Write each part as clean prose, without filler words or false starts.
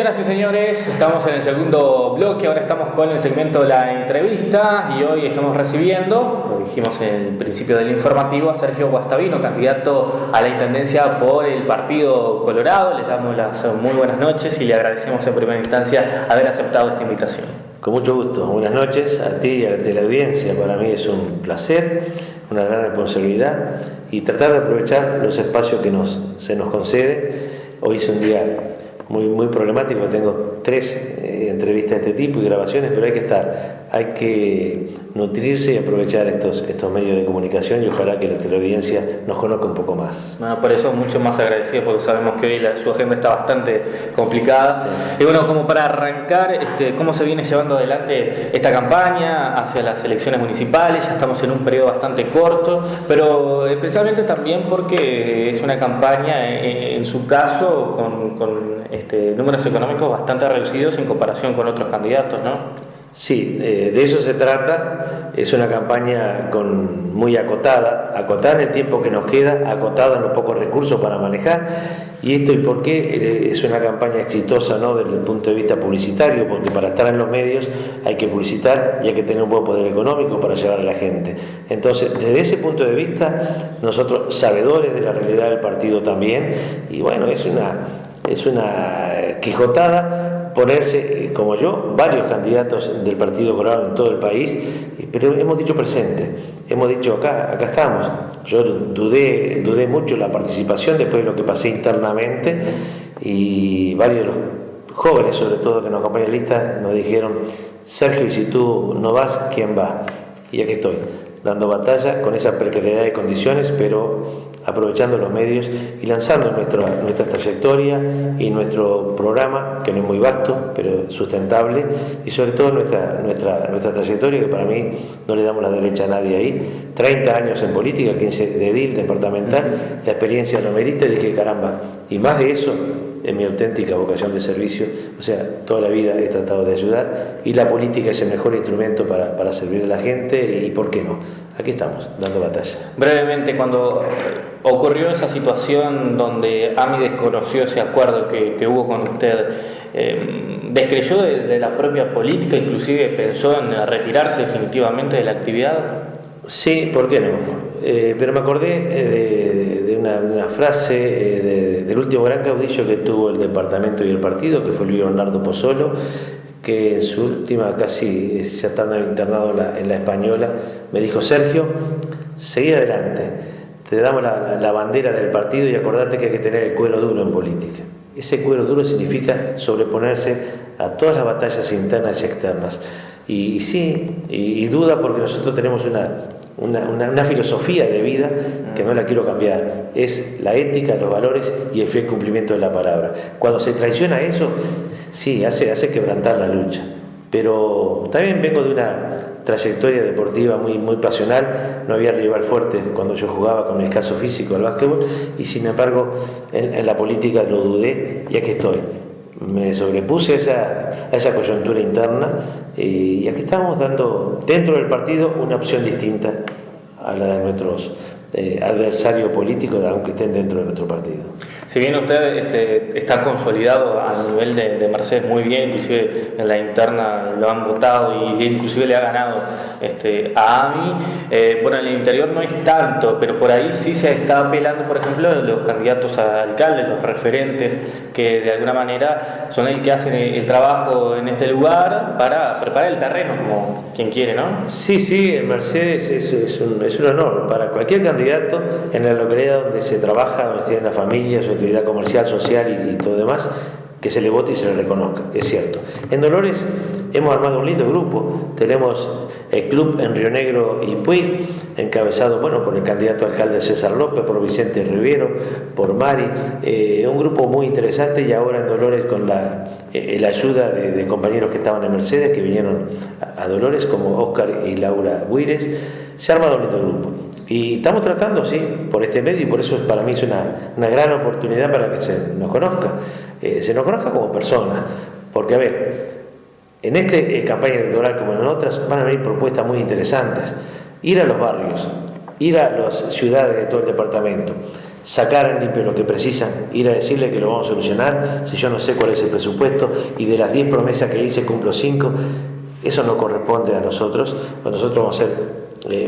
Señoras y señores, estamos en el segundo bloque, ahora estamos con el segmento de la entrevista y hoy estamos recibiendo, lo dijimos en el principio del informativo, a Sergio Guastavino, candidato a la intendencia por el Partido Colorado. Les damos las muy buenas noches y le agradecemos en primera instancia haber aceptado esta invitación. Con mucho gusto, buenas noches a ti y a la teleaudiencia. Para mí es un placer, una gran responsabilidad y tratar de aprovechar los espacios que se nos concede. Hoy es un día muy problemático, tengo 3 entrevistas de este tipo y grabaciones, pero hay que estar, hay que nutrirse y aprovechar estos medios de comunicación y ojalá que la teleaudiencia nos conozca un poco más. Bueno, por eso mucho más agradecido, porque sabemos que hoy su agenda está bastante complicada. Sí. Y bueno, como para arrancar, ¿cómo se viene llevando adelante esta campaña hacia las elecciones municipales? Ya estamos en un periodo bastante corto, pero especialmente también porque es una campaña, en su caso, con números económicos bastante reducidos en comparación con otros candidatos, ¿no? Sí, de eso se trata. Es una campaña muy acotada en el tiempo que nos queda, acotada en los pocos recursos para manejar. ¿Y esto y por qué? Es una campaña exitosa, ¿no?, desde el punto de vista publicitario, porque para estar en los medios hay que publicitar y hay que tener un buen poder económico para llevar a la gente. Entonces, desde ese punto de vista, nosotros, sabedores de la realidad del partido también, y bueno, es una quijotada ponerse, como yo, varios candidatos del Partido Colorado en todo el país, pero hemos dicho presente, hemos dicho acá estamos. Yo dudé mucho la participación después de lo que pasé internamente y varios de los jóvenes, sobre todo, que nos acompañan en lista, nos dijeron: Sergio, y si tú no vas, ¿quién va? Y aquí estoy, dando batalla con esa precariedad de condiciones, pero aprovechando los medios y lanzando nuestra trayectoria y nuestro programa, que no es muy vasto, pero sustentable, y sobre todo nuestra trayectoria, que para mí no le damos la derecha a nadie ahí. 30 años en política, 15 de edil, departamental, la experiencia lo merita, y dije, caramba, y más de eso, en mi auténtica vocación de servicio, o sea, toda la vida he tratado de ayudar, y la política es el mejor instrumento para servir a la gente, y ¿por qué no? Aquí estamos, dando batalla. Brevemente, cuando ocurrió esa situación donde AMI desconoció ese acuerdo que hubo con usted, ¿descreyó de la propia política, inclusive pensó en retirarse definitivamente de la actividad? Sí, ¿por qué no? Pero me acordé de una frase del último gran caudillo que tuvo el departamento y el partido, que fue Luis Bernardo Pozzolo, que en su última, casi ya estando internado en la Española, me dijo: Sergio, seguí adelante, te damos la bandera del partido y acordate que hay que tener el cuero duro en política. Ese cuero duro significa sobreponerse a todas las batallas internas y externas. Y sí, y duda, porque nosotros tenemos una filosofía de vida que no la quiero cambiar, es la ética, los valores y el fiel cumplimiento de la palabra. Cuando se traiciona eso, sí, hace quebrantar la lucha, pero también vengo de una trayectoria deportiva muy pasional. No había rival fuerte cuando yo jugaba, con mi escaso físico, al básquetbol, y sin embargo en la política lo dudé y aquí estoy. Me sobrepuse a esa coyuntura interna y aquí estamos dando dentro del partido una opción distinta a la de nuestros adversarios políticos, aunque estén dentro de nuestro partido. Si bien usted está consolidado a nivel de Mercedes muy bien, inclusive en la interna lo han votado y inclusive le ha ganado a AMI, bueno, en el interior no es tanto, pero por ahí sí se está apelando, por ejemplo, a los candidatos a alcalde, los referentes, que de alguna manera son el que hacen el trabajo en este lugar para preparar el terreno, como quien quiere, ¿no? Sí, en Mercedes es un honor para cualquier candidato en la localidad donde se trabaja, donde tiene la familia, su actividad comercial, social y todo demás, que se le vote y se le reconozca, es cierto. En Dolores hemos armado un lindo grupo, tenemos el club en Río Negro y Puig, encabezado por el candidato alcalde César López, por Vicente Riviero, por Mari, un grupo muy interesante, y ahora en Dolores con la ayuda de compañeros que estaban en Mercedes, que vinieron a Dolores, como Óscar y Laura Buires, se ha armado un lindo grupo. Y estamos tratando, sí, por este medio, y por eso para mí es una gran oportunidad para que se nos conozca como personas, porque a ver, en esta campaña electoral como en otras van a venir propuestas muy interesantes, ir a los barrios, ir a las ciudades de todo el departamento, sacar en limpio lo que precisan, ir a decirle que lo vamos a solucionar, si yo no sé cuál es el presupuesto y de las 10 promesas que hice cumplo 5, eso no corresponde a nosotros. Nosotros vamos a hacer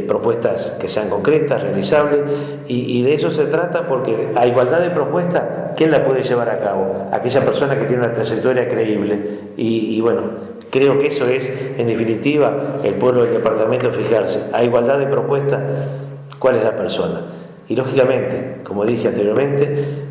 propuestas que sean concretas, realizables, y de eso se trata, porque a igualdad de propuestas, ¿quién la puede llevar a cabo? Aquella persona que tiene una trayectoria creíble, y bueno, creo que eso es, en definitiva, el pueblo del departamento, fijarse, a igualdad de propuestas, ¿cuál es la persona? Y lógicamente, como dije anteriormente,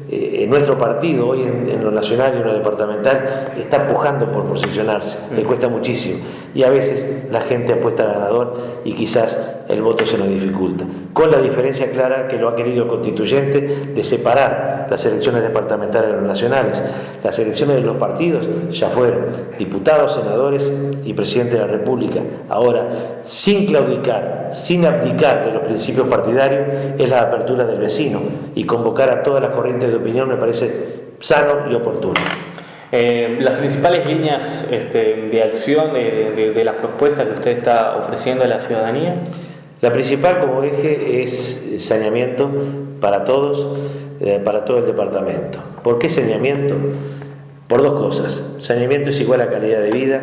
nuestro partido hoy en lo nacional y en lo departamental está pujando por posicionarse, le cuesta muchísimo, y a veces la gente apuesta a ganador y quizás el voto se nos dificulta, con la diferencia clara que lo ha querido el constituyente de separar las elecciones departamentales de los nacionales. Las elecciones de los partidos ya fueron diputados, senadores y presidente de la República. Ahora, sin claudicar, sin abdicar de los principios partidarios, es la apertura del vecino, y convocar a todas las corrientes de opinión me parece sano y oportuno. Las principales líneas de acción de la propuesta que usted está ofreciendo a la ciudadanía. La principal como eje es saneamiento para todos, para todo el departamento. ¿Por qué saneamiento? Por dos cosas. Saneamiento es igual a calidad de vida.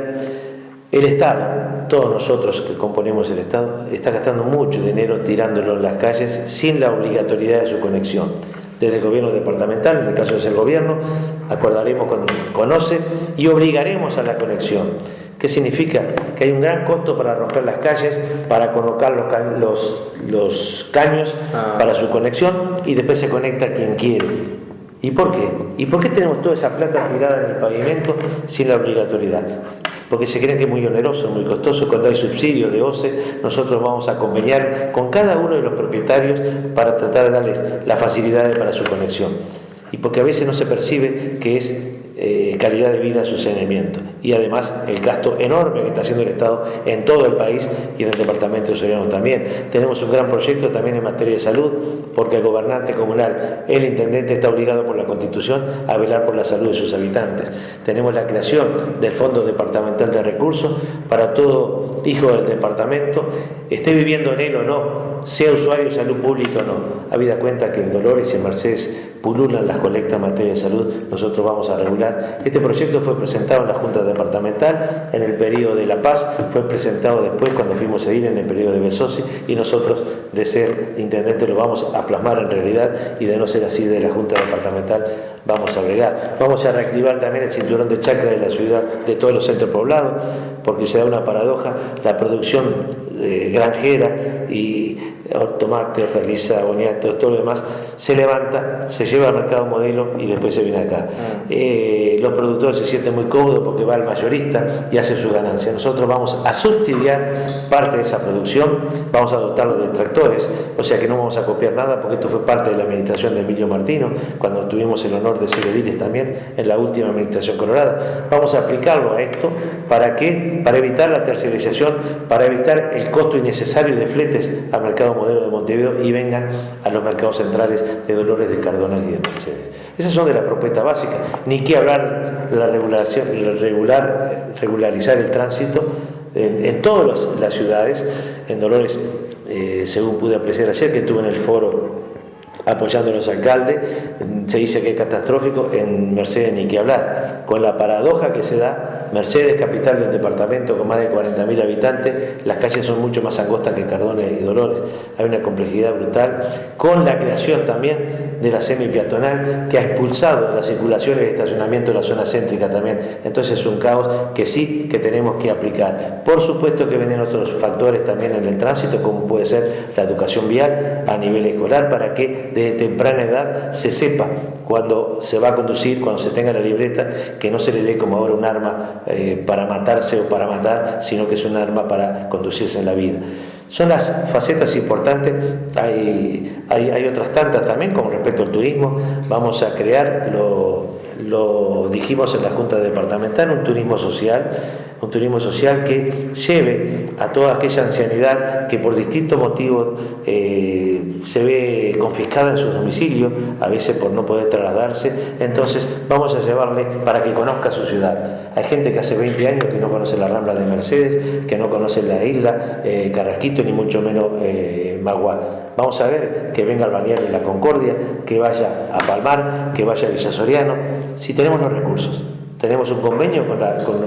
El Estado, todos nosotros que componemos el Estado, está gastando mucho dinero tirándolo en las calles sin la obligatoriedad de su conexión. Desde el gobierno departamental, en el caso de ser gobierno, acordaremos con CONOCE y obligaremos a la conexión. ¿Qué significa? Que hay un gran costo para romper las calles, para colocar los caños para su conexión, y después se conecta quien quiere. ¿Y por qué? ¿Y por qué tenemos toda esa plata tirada en el pavimento sin la obligatoriedad? Porque se creen que es muy oneroso, muy costoso. Cuando hay subsidio de OCE, nosotros vamos a conveniar con cada uno de los propietarios para tratar de darles las facilidades para su conexión. Y porque a veces no se percibe que es calidad de vida su saneamiento, y además el gasto enorme que está haciendo el Estado en todo el país y en el departamento de Soriano también. Tenemos un gran proyecto también en materia de salud, porque el gobernante comunal, el intendente, está obligado por la Constitución a velar por la salud de sus habitantes. Tenemos la creación del Fondo Departamental de Recursos para todo hijo del departamento, esté viviendo en él o no, sea usuario de salud pública o no. Habida cuenta que en Dolores y en Mercedes pululan las colectas en materia de salud, nosotros vamos a regular. Este proyecto fue presentado en la Junta Departamental en el periodo de La Paz, fue presentado después cuando fuimos a ir en el periodo de Besosi, y nosotros, de ser intendente, lo vamos a plasmar en realidad, y de no ser así, de la Junta Departamental vamos a agregar. Vamos a reactivar también el cinturón de chacra de la ciudad, de todos los centros poblados, porque se da una paradoja: la producción granjera y tomate, hortaliza, boniatos, todo lo demás, se levanta, se lleva al mercado modelo y después se viene acá. Los productores se sienten muy cómodos porque va al mayorista y hace su ganancia. Nosotros vamos a subsidiar parte de esa producción, vamos a dotarlo de tractores, o sea que no vamos a copiar nada, porque esto fue parte de la administración de Emilio Martino, cuando tuvimos el honor de ser ediles también en la última administración colorada. Vamos a aplicarlo a esto, ¿para qué? Para evitar la tercerización, para evitar el costo innecesario de fletes al mercado modelo de Montevideo y vengan a los mercados centrales de Dolores, de Cardona y de Mercedes. Esas son de las propuestas básicas. Ni que hablar de la regularizar el tránsito en todas las ciudades. En Dolores, según pude apreciar ayer, que estuve en el foro apoyando a los alcaldes, se dice que es catastrófico. En Mercedes ni que hablar, con la paradoja que se da. Mercedes, capital del departamento con más de 40.000 habitantes, las calles son mucho más angostas que Cardona y Dolores. Hay una complejidad brutal, con la creación también de la semi-peatonal, que ha expulsado la circulación y el estacionamiento de la zona céntrica también. Entonces es un caos que sí que tenemos que aplicar. Por supuesto que vienen otros factores también en el tránsito, como puede ser la educación vial a nivel escolar, para que desde temprana edad se sepa cuando se va a conducir, cuando se tenga la libreta, que no se le dé como ahora un arma para matarse o para matar, sino que es un arma para conducirse en la vida. Son las facetas importantes. Hay otras tantas también, como respecto al turismo. Vamos a crear, lo dijimos en la Junta Departamental, un turismo social que lleve a toda aquella ancianidad que por distintos motivos se ve confiscada en sus domicilios, a veces por no poder trasladarse. Entonces vamos a llevarle para que conozca su ciudad. Hay gente que hace 20 años que no conoce la Rambla de Mercedes, que no conoce la isla Carrasquito, ni mucho menos Magua. Vamos a ver que venga al balneario de La Concordia, que vaya a Palmar, que vaya a Villa Soriano, si tenemos los recursos. Tenemos un convenio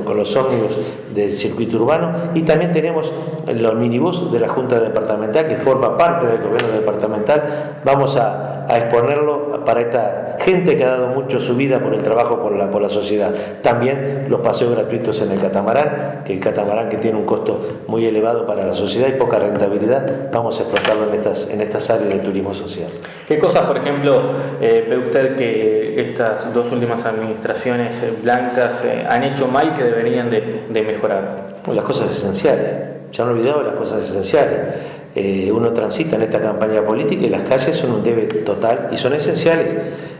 con los ómnibus del circuito urbano y también tenemos los minibús de la Junta Departamental, que forma parte del gobierno departamental. Vamos a exponerlo para esta gente que ha dado mucho su vida por el trabajo por la sociedad. También los paseos gratuitos en el catamarán, que tiene un costo muy elevado para la sociedad y poca rentabilidad, vamos a explotarlo en estas áreas de turismo social. ¿Qué cosas, por ejemplo, ve usted que estas dos últimas administraciones blancas han hecho mal que deberían de mejorar? Las cosas esenciales. Se han olvidado las cosas esenciales. Uno transita en esta campaña política y las calles son un debe total y son esenciales.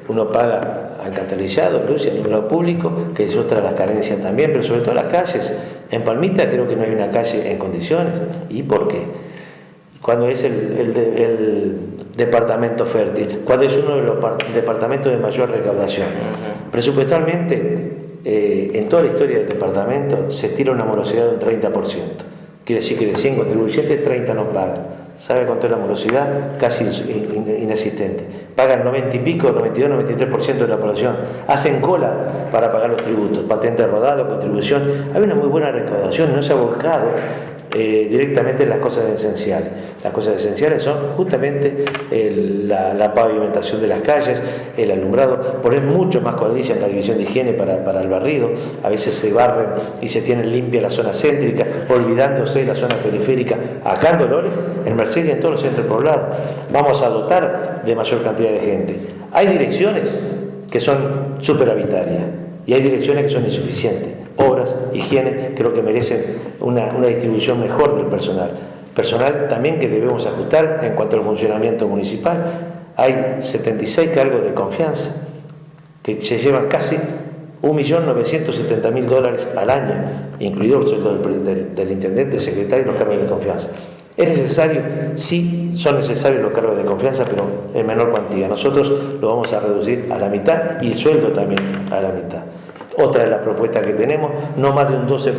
Uno paga alcantarillado, luz y alumbrado público, que es otra de las carencias también, pero sobre todo las calles. En Palmita creo que no hay una calle en condiciones. ¿Y por qué? Cuando es el departamento fértil, cuando es uno de los departamentos de mayor recaudación. Presupuestalmente, en toda la historia del departamento se estira una morosidad de un 30%. Quiere decir que de 100 contribuyentes, 30 no pagan. ¿Sabe cuánto es la morosidad? Casi inexistente. Pagan 90 y pico, 92, 93% de la población. Hacen cola para pagar los tributos, patente rodado, contribución. Hay una muy buena recaudación, no se ha volcado directamente en las cosas esenciales. Las cosas esenciales son justamente la pavimentación de las calles, el alumbrado, poner mucho más cuadrilla en la división de higiene para el barrido. A veces se barren y se tienen limpia la zona céntrica, olvidándose de la zona periférica, acá en Dolores, en Mercedes y en todos los centros poblados. Vamos a dotar de mayor cantidad de gente. Hay direcciones que son superavitarias y hay direcciones que son insuficientes. Obras, higiene, creo que merecen una distribución mejor del personal. Personal también que debemos ajustar en cuanto al funcionamiento municipal. Hay 76 cargos de confianza que se llevan casi $1.970.000 al año, incluido el sueldo del intendente, secretario y los cargos de confianza. ¿Es necesario? Sí, son necesarios los cargos de confianza, pero en menor cuantía. Nosotros lo vamos a reducir a la mitad y el sueldo también a la mitad. Otra de las propuestas que tenemos, no más de un 12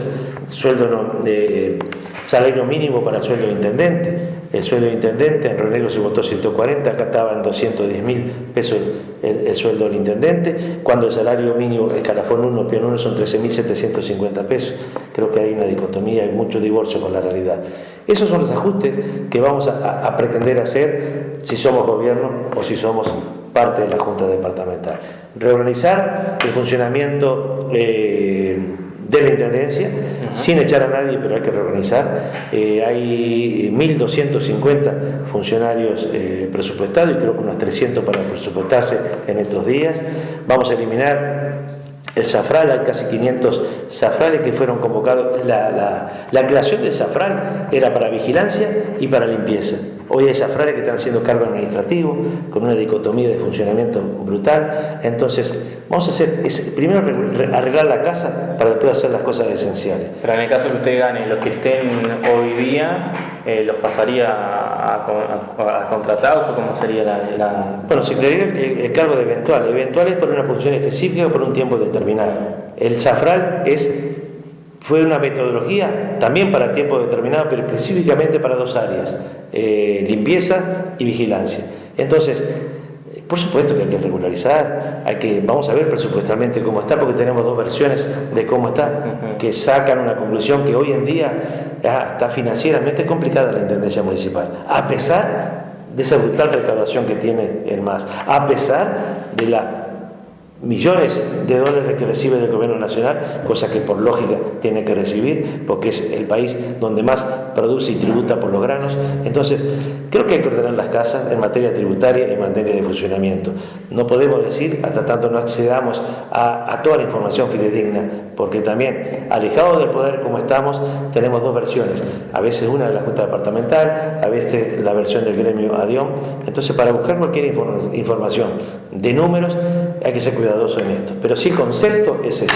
salario mínimo para el sueldo de intendente. El sueldo de intendente en Río Negro se votó 140, acá estaba en 210.000 pesos el sueldo del intendente, cuando el salario mínimo escalafón 1, peón 1 son 13.750 pesos. Creo que hay una dicotomía, hay mucho divorcio con la realidad. Esos son los ajustes que vamos a pretender hacer si somos gobierno o si somos parte de la Junta Departamental. Reorganizar el funcionamiento de la Intendencia, sin echar a nadie, pero hay que reorganizar. Hay 1.250 funcionarios presupuestados y creo que unos 300 para presupuestarse en estos días. Vamos a eliminar el Zafral, hay casi 500 Zafrales que fueron convocados. La creación del Zafral era para vigilancia y para limpieza. Hoy hay Zafrales que están haciendo cargo administrativo, con una dicotomía de funcionamiento brutal. Entonces, vamos a hacer primero arreglar la casa para después hacer las cosas esenciales. Pero en el caso que usted gane, los que estén hoy día, ¿los pasaría a contratados o cómo sería la...? Bueno, se crearía el cargo de eventual. Eventual es por una función específica o por un tiempo determinado. El Zafral fue una metodología también para tiempo determinado, pero específicamente para dos áreas, limpieza y vigilancia. Entonces, por supuesto que hay que regularizar, vamos a ver presupuestalmente cómo está, porque tenemos dos versiones de cómo está, que sacan una conclusión que hoy en día está financieramente complicada la Intendencia Municipal, a pesar de esa brutal recaudación que tiene el MAS, a pesar de la millones de dólares que recibe del gobierno nacional, cosa que por lógica tiene que recibir, porque es el país donde más produce y tributa por los granos. Entonces, creo que hay que ordenar las casas en materia tributaria y en materia de funcionamiento. No podemos decir, hasta tanto no accedamos a toda la información fidedigna, porque también, alejados del poder como estamos, tenemos dos versiones. A veces una de la Junta Departamental, a veces la versión del gremio ADIOM. Entonces, para buscar cualquier información de números, hay que ser cuidadoso en esto, pero sí el concepto es ese.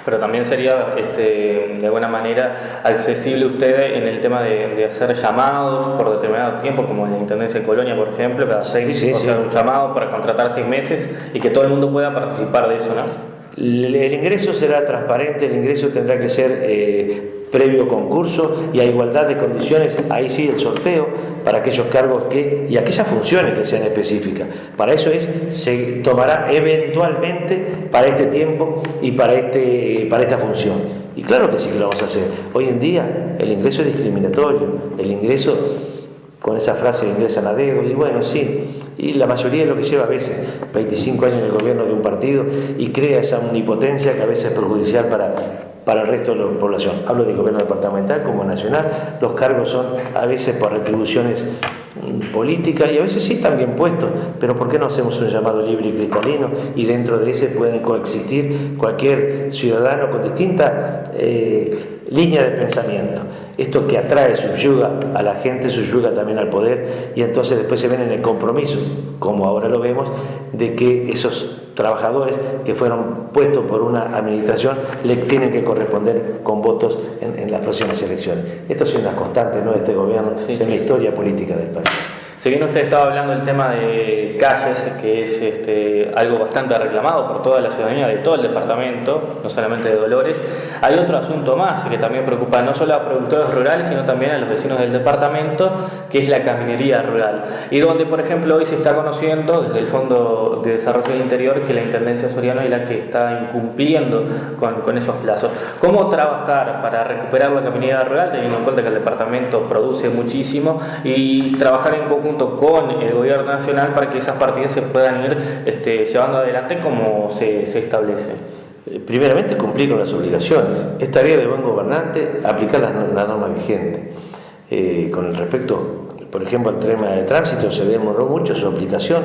Pero también sería de alguna manera accesible usted en el tema de hacer llamados por determinado tiempo, como en la Intendencia de Colonia, por ejemplo, cada 6 meses, sea, un llamado para contratar 6 meses y que todo el mundo pueda participar de eso, ¿no? El ingreso será transparente, el ingreso tendrá que ser previo concurso y a igualdad de condiciones, ahí sí el sorteo para aquellos cargos y aquellas funciones que sean específicas. Para eso se tomará eventualmente para este tiempo y para esta función. Y claro que sí que lo vamos a hacer. Hoy en día el ingreso es discriminatorio, el ingreso con esa frase ingresan a dedo, y bueno, sí, y la mayoría es lo que lleva a veces 25 años en el gobierno de un partido y crea esa omnipotencia que a veces es perjudicial para el resto de la población. Hablo de gobierno departamental como nacional. Los cargos son a veces por retribuciones políticas y a veces sí están bien puestos, pero ¿por qué no hacemos un llamado libre y cristalino y dentro de ese pueden coexistir cualquier ciudadano con distintas líneas de pensamiento? Esto que atrae, subyuga a la gente, subyuga también al poder, y entonces después se ven en el compromiso, como ahora lo vemos, de que esos trabajadores que fueron puestos por una administración le tienen que corresponder con votos en las próximas elecciones. Esto es una constante, ¿no?, de este gobierno, en la historia política del país. Si bien usted estaba hablando del tema de calles, que es algo bastante reclamado por toda la ciudadanía de todo el departamento, no solamente de Dolores, hay otro asunto más que también preocupa no solo a productores rurales, sino también a los vecinos del departamento, que es la caminería rural. Y donde, por ejemplo, hoy se está conociendo desde el Fondo de Desarrollo del Interior que la Intendencia Soriano es la que está incumpliendo con esos plazos. ¿Cómo trabajar para recuperar la caminería rural, teniendo en cuenta que el departamento produce muchísimo, y trabajar en conjunto con el gobierno nacional para que esas partidas se puedan ir llevando adelante como se establece? Primeramente, cumplir con las obligaciones. Es tarea de buen gobernante aplicar las normas vigentes. Con el respecto, por ejemplo, al tema de tránsito, se demoró mucho su aplicación.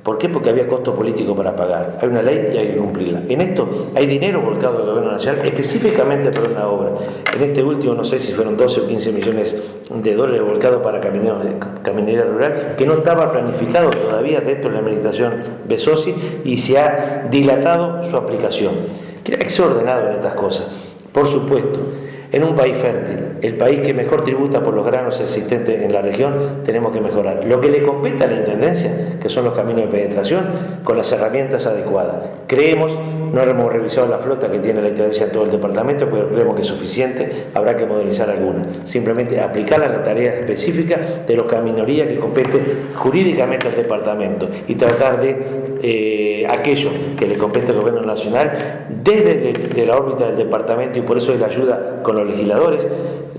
¿Por qué? Porque había costo político para pagar. Hay una ley y hay que cumplirla. En esto hay dinero volcado al gobierno nacional específicamente para una obra. En este último, no sé si fueron 12 o 15 millones de dólares volcados para caminería rural, que no estaba planificado todavía dentro de la administración Besosi, y se ha dilatado su aplicación. Tiene que ser ordenado en estas cosas. Por supuesto, en un país fértil, el país que mejor tributa por los granos existentes en la región, tenemos que mejorar. Lo que le compete a la Intendencia, que son los caminos de penetración, con las herramientas adecuadas. Creemos, no hemos revisado la flota que tiene la Intendencia en todo el departamento, pero creemos que es suficiente, habrá que modernizar alguna. Simplemente aplicar a la tarea específica de los caminorías que compete jurídicamente al departamento y tratar de aquello que le compete al gobierno nacional desde la órbita del departamento, y por eso es la ayuda con los legisladores.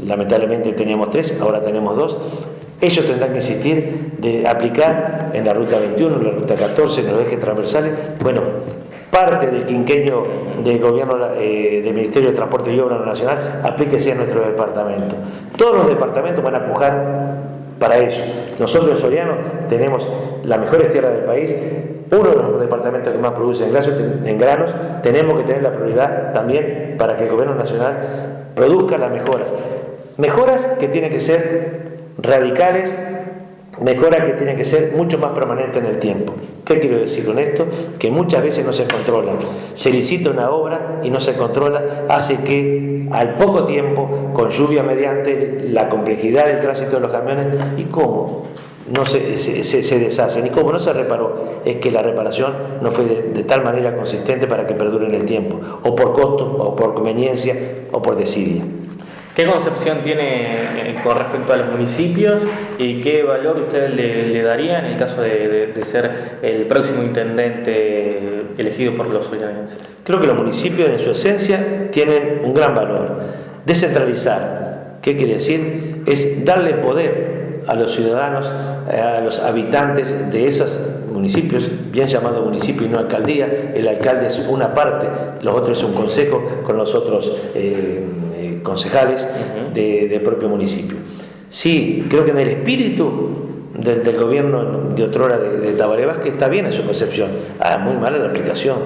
Lamentablemente teníamos 3, ahora tenemos 2. Ellos tendrán que insistir de aplicar en la ruta 21, en la ruta 14, en los ejes transversales. Bueno, parte del quinquenio del gobierno del Ministerio de Transporte y Obras Nacional, aplíquese a nuestro departamento. Todos los departamentos van a empujar para eso. Nosotros en Soriano tenemos las mejores tierras del país, uno de los departamentos que más produce en granos. Tenemos que tener la prioridad también para que el gobierno nacional produzca las mejoras que tienen que ser radicales, mejoras que tienen que ser mucho más permanentes en el tiempo. ¿Qué quiero decir con esto? Que muchas veces no se controlan. Se licita una obra y no se controla, hace que al poco tiempo, con lluvia mediante, la complejidad del tránsito de los camiones, y cómo no se deshacen, y cómo no se reparó, es que la reparación no fue de tal manera consistente para que perdure en el tiempo, o por costo, o por conveniencia, o por desidia. ¿Qué concepción tiene con respecto a los municipios y qué valor usted le daría en el caso de ser el próximo intendente elegido por los sorianenses? Creo que los municipios en su esencia tienen un gran valor. Descentralizar, ¿qué quiere decir? Es darle poder a los ciudadanos, a los habitantes de esos municipios, bien llamado municipio y no alcaldía. El alcalde es una parte, los otros es un consejo con los otros concejales del propio municipio. Sí, creo que en el espíritu del gobierno de otrora de Tabaré Vázquez está bien en su concepción. Muy mala la aplicación.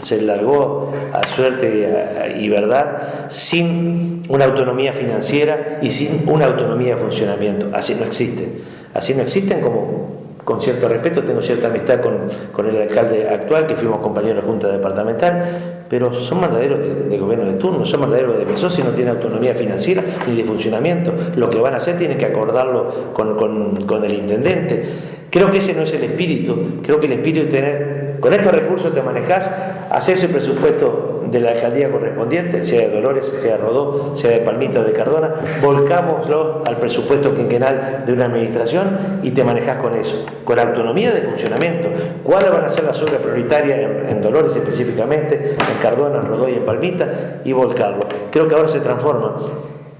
Se largó a suerte y verdad, sin una autonomía financiera y sin una autonomía de funcionamiento. Así no existen. Así no existen, como con cierto respeto, tengo cierta amistad con el alcalde actual, que fuimos compañeros de Junta Departamental, pero son mandaderos de gobierno de turno, son mandaderos de Besosi, no tienen autonomía financiera ni de funcionamiento. Lo que van a hacer tienen que acordarlo con el intendente. Creo que ese no es el espíritu. Creo que el espíritu es tener con estos recursos te manejás, haces el presupuesto de la alcaldía correspondiente, sea de Dolores, sea de Rodó, sea de Palmito o de Cardona, volcámoslo al presupuesto quinquenal de una administración y te manejás con eso, con autonomía de funcionamiento. ¿Cuáles van a ser las obras prioritarias en Dolores específicamente, en Cardona, en Rodó y en Palmita? Y volcarlo. Creo que ahora se transforma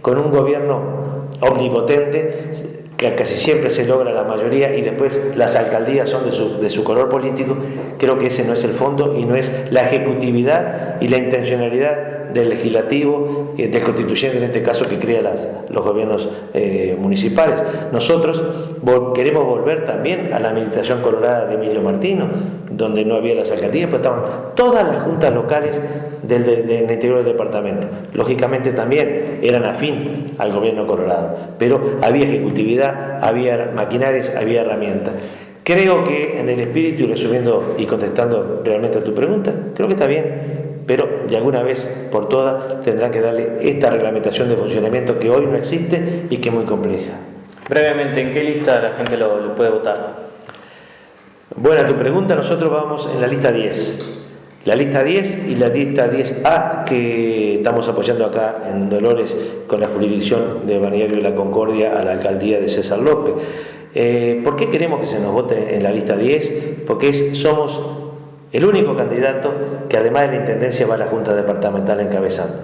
con un gobierno omnipotente, que casi siempre se logra la mayoría y después las alcaldías son de su color político. Creo que ese no es el fondo y no es la ejecutividad y la intencionalidad del legislativo, del constituyente en este caso, que crea los gobiernos municipales. Nosotros queremos volver también a la administración colorada de Emilio Martino, donde no había las alcaldías, pues estaban todas las juntas locales del interior del departamento. Lógicamente también eran afín al gobierno colorado, pero había ejecutividad, había maquinarias, había herramientas. Creo que en el espíritu, y resumiendo y contestando realmente a tu pregunta, creo que está bien, pero de alguna vez por todas tendrán que darle esta reglamentación de funcionamiento que hoy no existe y que es muy compleja. Brevemente, ¿en qué lista la gente lo puede votar? Buena tu pregunta. Nosotros vamos en la lista 10. La lista 10 y la lista 10A, que estamos apoyando acá en Dolores con la jurisdicción de Balneario de la Concordia a la alcaldía de César López. ¿Por qué queremos que se nos vote en la lista 10? Porque somos el único candidato que además de la intendencia va a la Junta Departamental encabezando.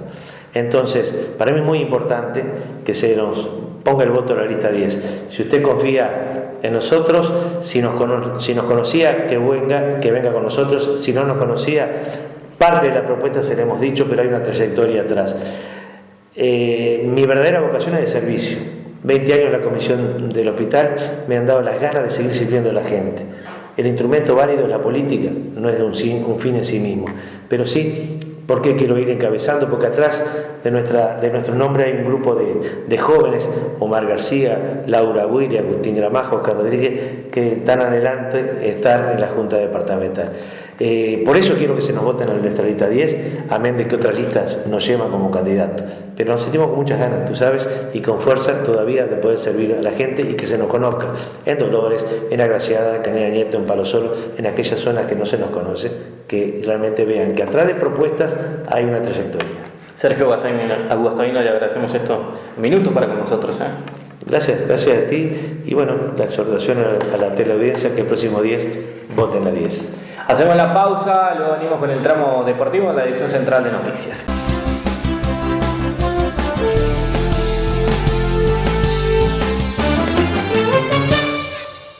Entonces, para mí es muy importante que se nos ponga el voto en la lista 10. Si usted confía en nosotros, si nos conocía, que venga con nosotros. Si no nos conocía, parte de la propuesta se le hemos dicho, pero hay una trayectoria atrás. Mi verdadera vocación es de servicio. 20 años en la comisión del hospital me han dado las ganas de seguir sirviendo a la gente. El instrumento válido es la política, no es un fin en sí mismo, pero sí. ¿Por qué quiero ir encabezando? Porque atrás de nuestro nombre hay un grupo de jóvenes, Omar García, Laura Buiri, Agustín Gramajo, Oscar Rodríguez, que están adelante estar en la Junta Departamental. Por eso quiero que se nos voten en nuestra lista 10, amén de que otras listas nos llevan como candidatos. Pero nos sentimos con muchas ganas, tú sabes, y con fuerza todavía de poder servir a la gente y que se nos conozca en Dolores, en Agraciada, en Cañada Nieto, en Palo Solo, en aquellas zonas que no se nos conoce, que realmente vean que atrás de propuestas hay una trayectoria. Sergio Guastavino, le agradecemos estos minutos para con nosotros. Gracias a ti y bueno, la exhortación a la teleaudiencia que el próximo 10 voten la 10. Hacemos la pausa, luego venimos con el tramo deportivo en la edición central de noticias.